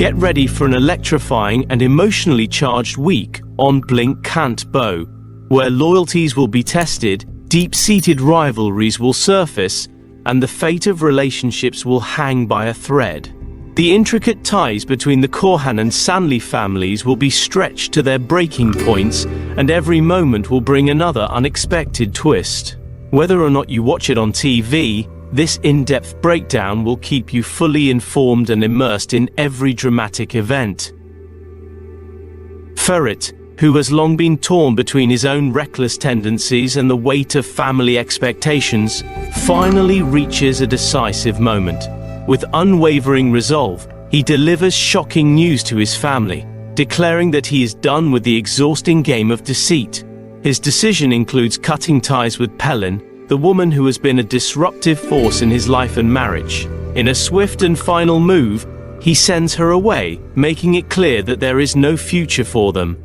Get ready for an electrifying and emotionally charged week on Blink Can't Bow, where loyalties will be tested, deep-seated rivalries will surface, and the fate of relationships will hang by a thread. The intricate ties between the Korhan and Sanli families will be stretched to their breaking points, and every moment will bring another unexpected twist. Whether or not you watch it on TV, this in-depth breakdown will keep you fully informed and immersed in every dramatic event. Ferit, who has long been torn between his own reckless tendencies and the weight of family expectations, finally reaches a decisive moment. With unwavering resolve, he delivers shocking news to his family, declaring that he is done with the exhausting game of deceit. His decision includes cutting ties with Pelin, the woman who has been a disruptive force in his life and marriage. In a swift and final move, he sends her away, making it clear that there is no future for them.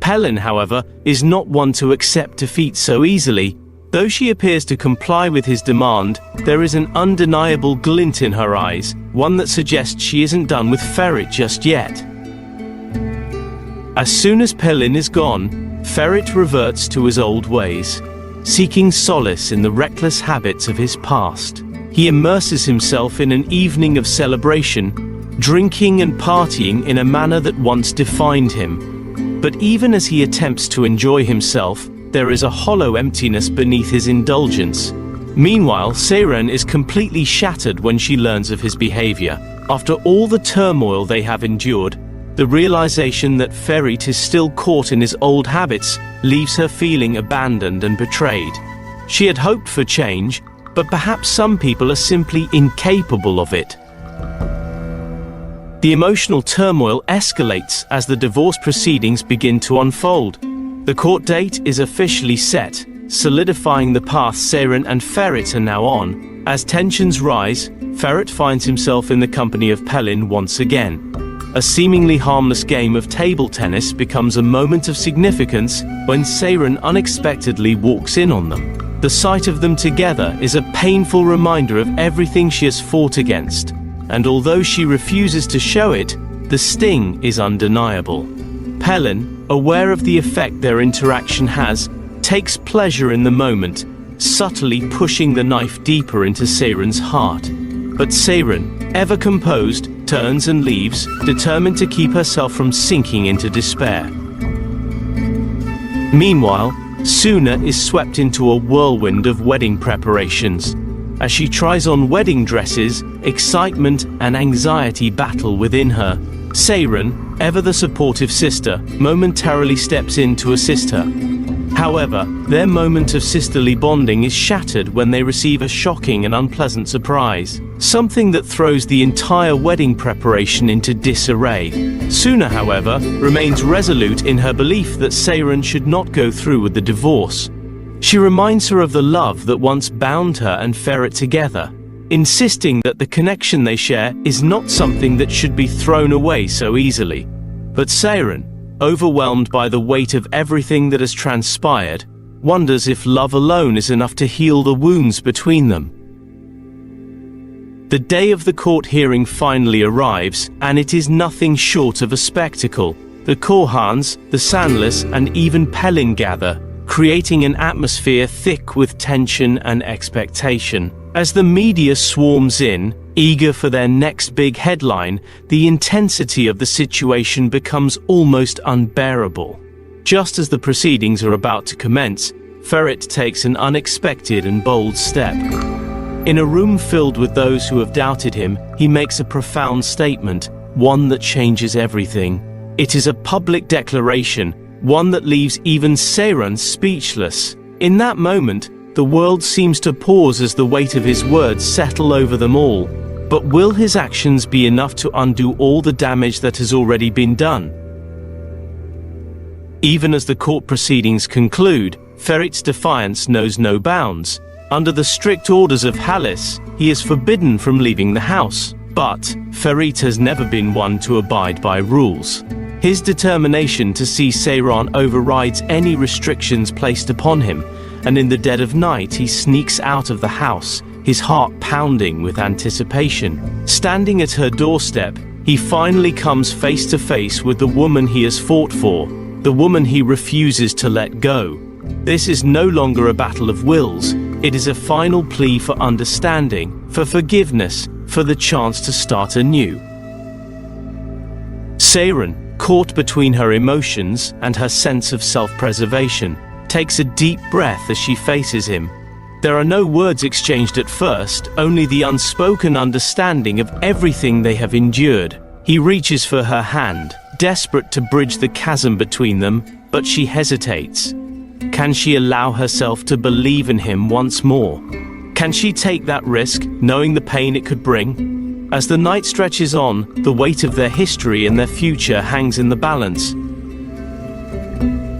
Pelin, however, is not one to accept defeat so easily. Though she appears to comply with his demand, there is an undeniable glint in her eyes, one that suggests she isn't done with Ferit just yet. As soon as Pelin is gone, Ferit reverts to his old ways, seeking solace in the reckless habits of his past. He immerses himself in an evening of celebration, drinking and partying in a manner that once defined him. But even as he attempts to enjoy himself, there is a hollow emptiness beneath his indulgence. Meanwhile, Seyran is completely shattered when she learns of his behavior. After all the turmoil they have endured, the realization that Ferit is still caught in his old habits leaves her feeling abandoned and betrayed. She had hoped for change, but perhaps some people are simply incapable of it. The emotional turmoil escalates as the divorce proceedings begin to unfold. The court date is officially set, solidifying the path Seyran and Ferit are now on. As tensions rise, Ferit finds himself in the company of Pelin once again. A seemingly harmless game of table tennis becomes a moment of significance when Seyran unexpectedly walks in on them. The sight of them together is a painful reminder of everything she has fought against, and although she refuses to show it, the sting is undeniable. Pelin, aware of the effect their interaction has, takes pleasure in the moment, subtly pushing the knife deeper into Seyran's heart. But Seyran, ever composed, turns and leaves, determined to keep herself from sinking into despair. Meanwhile, Suna is swept into a whirlwind of wedding preparations. As she tries on wedding dresses, excitement and anxiety battle within her. Seyran, ever the supportive sister, momentarily steps in to assist her. However, their moment of sisterly bonding is shattered when they receive a shocking and unpleasant surprise, something that throws the entire wedding preparation into disarray. Suna, however, remains resolute in her belief that Seyran should not go through with the divorce. She reminds her of the love that once bound her and Ferit together, insisting that the connection they share is not something that should be thrown away so easily. But Seyran, overwhelmed by the weight of everything that has transpired, wonders if love alone is enough to heal the wounds between them. The day of the court hearing finally arrives, and it is nothing short of a spectacle. The Korhans, the Sanlis, and even Pelin gather, creating an atmosphere thick with tension and expectation. As the media swarms in, eager for their next big headline, the intensity of the situation becomes almost unbearable. Just as the proceedings are about to commence, Ferit takes an unexpected and bold step. In a room filled with those who have doubted him, he makes a profound statement, one that changes everything. It is a public declaration, one that leaves even Seyran speechless. In that moment, the world seems to pause as the weight of his words settle over them all. But will his actions be enough to undo all the damage that has already been done? Even as the court proceedings conclude, Ferit's defiance knows no bounds. Under the strict orders of Halis, he is forbidden from leaving the house. But Ferit has never been one to abide by rules. His determination to see Seyran overrides any restrictions placed upon him, and in the dead of night he sneaks out of the house, his heart pounding with anticipation. Standing at her doorstep, He finally comes face to face with the woman he has fought for, the woman he refuses to let go. This is no longer a battle of wills, it is a final plea for understanding, for forgiveness, for the chance to start anew. Saren, caught between her emotions and her sense of self-preservation, takes a deep breath as she faces him. There are no words exchanged at first, only the unspoken understanding of everything they have endured. He reaches for her hand, desperate to bridge the chasm between them, but she hesitates. Can she allow herself to believe in him once more? Can she take that risk, knowing the pain it could bring? As the night stretches on, the weight of their history and their future hangs in the balance.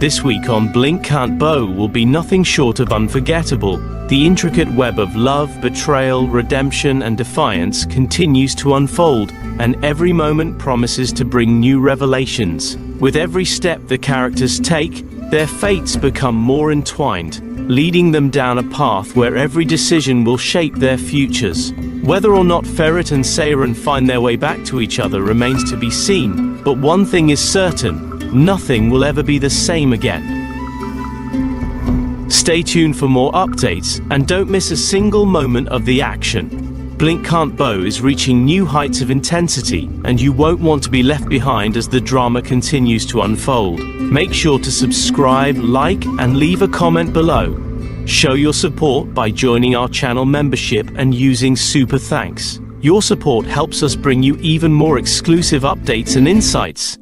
This week on Blink Can't Bow will be nothing short of unforgettable. The intricate web of love, betrayal, redemption, and defiance continues to unfold, and every moment promises to bring new revelations. With every step the characters take, their fates become more entwined, leading them down a path where every decision will shape their futures. Whether or not Ferret and Saren find their way back to each other remains to be seen, but one thing is certain: nothing will ever be the same again. Stay tuned for more updates, and don't miss a single moment of the action. Blink Can't Bow is reaching new heights of intensity, and you won't want to be left behind as the drama continues to unfold. Make sure to subscribe, like, and leave a comment below. Show your support by joining our channel membership and using Super Thanks. Your support helps us bring you even more exclusive updates and insights.